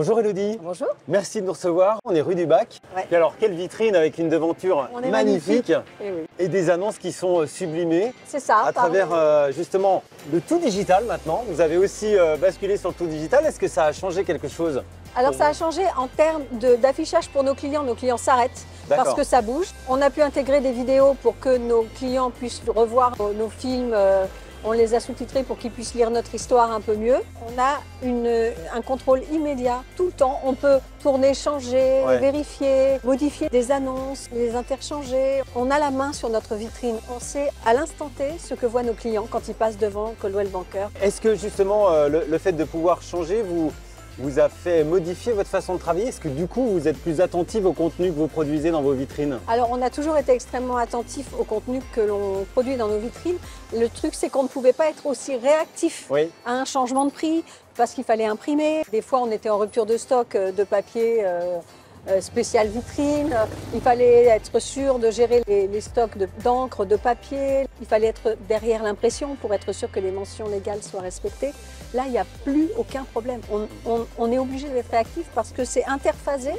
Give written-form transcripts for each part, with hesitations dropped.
Bonjour Elodie. Bonjour. Merci de nous recevoir. On est rue du Bac. Ouais. Et alors, quelle vitrine avec une devanture magnifique Eh oui. et des annonces qui sont sublimées C'est ça. à travers justement le tout digital maintenant. Vous avez aussi basculé sur le tout digital. Est-ce que ça a changé quelque chose? Alors ça a changé en termes d'affichage pour nos clients. Nos clients s'arrêtent parce que ça bouge. On a pu intégrer des vidéos pour que nos clients puissent revoir nos films. On les a sous-titrés pour qu'ils puissent lire notre histoire un peu mieux. On a un contrôle immédiat tout le temps. On peut tourner, changer, vérifier, modifier des annonces, les interchanger. On a la main sur notre vitrine. On sait à l'instant T ce que voient nos clients quand ils passent devant Coldwell Banker. Est-ce que justement le fait de pouvoir changer vous a fait modifier votre façon de travailler? Est-ce que du coup vous êtes plus attentive au contenu que vous produisez dans vos vitrines? Alors on a toujours été extrêmement attentif au contenu que l'on produit dans nos vitrines. Le truc c'est qu'on ne pouvait pas être aussi réactif à un changement de prix parce qu'il fallait imprimer. Des fois on était en rupture de stock de papier spécial vitrine. Il fallait être sûr de gérer les stocks d'encre, de papier. Il fallait être derrière l'impression pour être sûr que les mentions légales soient respectées. Là, il n'y a plus aucun problème. On est obligé d'être réactif parce que c'est interphasé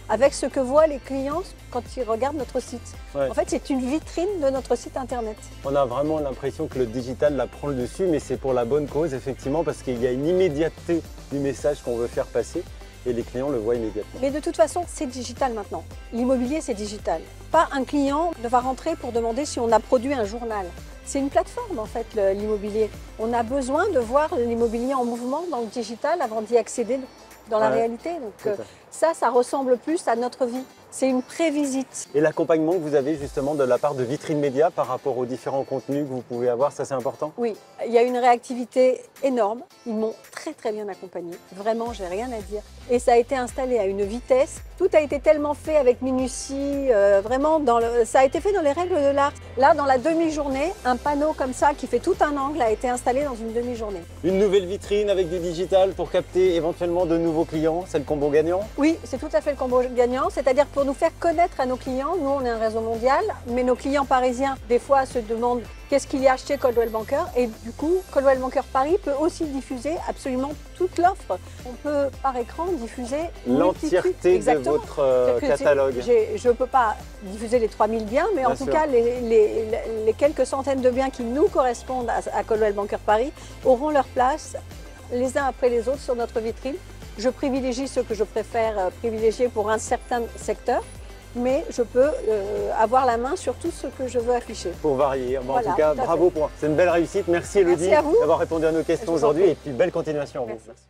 avec ce que voient les clients quand ils regardent notre site. En fait, c'est une vitrine de notre site internet. On a vraiment l'impression que le digital la prend le dessus, mais c'est pour la bonne cause, effectivement, parce qu'il y a une immédiateté du message qu'on veut faire passer. Et les clients le voient immédiatement. Mais de toute façon, c'est digital maintenant. L'immobilier, c'est digital. Pas un client ne va rentrer pour demander si on a produit un journal. C'est une plateforme en fait, l'immobilier. On a besoin de voir l'immobilier en mouvement dans le digital avant d'y accéder dans la réalité. Donc ça ressemble plus à notre vie. C'est une prévisite. Et l'accompagnement que vous avez justement de la part de Vitrine Média par rapport aux différents contenus que vous pouvez avoir, ça c'est important? Oui, il y a une réactivité énorme. Ils m'ont très bien accompagnée. Vraiment, j'ai rien à dire. Et ça a été installé à une vitesse. Tout a été tellement fait avec minutie. Vraiment, ça a été fait dans les règles de l'art. Là, dans la demi-journée, un panneau comme ça qui fait tout un angle a été installé dans une demi-journée. Une nouvelle vitrine avec du digital pour capter éventuellement de nouveaux clients, c'est le combo gagnant? Oui, c'est tout à fait le combo gagnant. C'est-à-dire pour nous faire connaître à nos clients, nous on est un réseau mondial, mais nos clients parisiens des fois se demandent qu'est-ce qu'il y a acheté Coldwell Banker et du coup Coldwell Banker Paris peut aussi diffuser absolument toute l'offre. On peut par écran diffuser l'entièreté de votre catalogue. Je ne peux pas diffuser les 3000 biens, mais en tout cas les quelques centaines de biens qui nous correspondent à Coldwell Banker Paris auront leur place les uns après les autres sur notre vitrine. Je privilégie ceux que je préfère privilégier pour un certain secteur, mais je peux avoir la main sur tout ce que je veux afficher. Pour varier. Bon, voilà, en tout cas, bravo, c'est une belle réussite. Merci Elodie d'avoir répondu à nos questions aujourd'hui et puis belle continuation à vous. Merci.